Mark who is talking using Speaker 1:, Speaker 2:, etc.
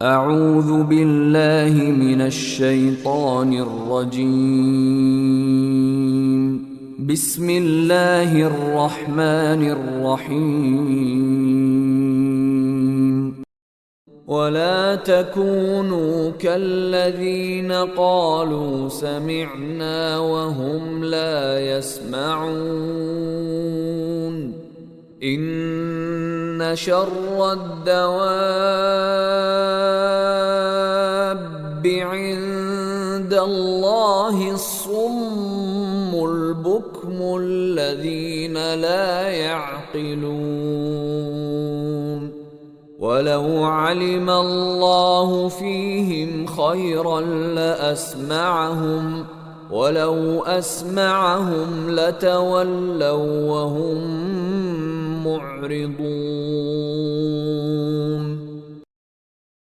Speaker 1: أعوذ بالله من الشيطان الرجيم. بسم الله الرحمن الرحيم. ولا تكونوا كالذين قالوا سمعنا وهم لا يسمعون. إن شر الدواب عند الله الصم البكم الذين لا يعقلون. ولو علم الله فيهم خيرا لأسمعهم ولو أسمعهم لتولوا وهم معرضون.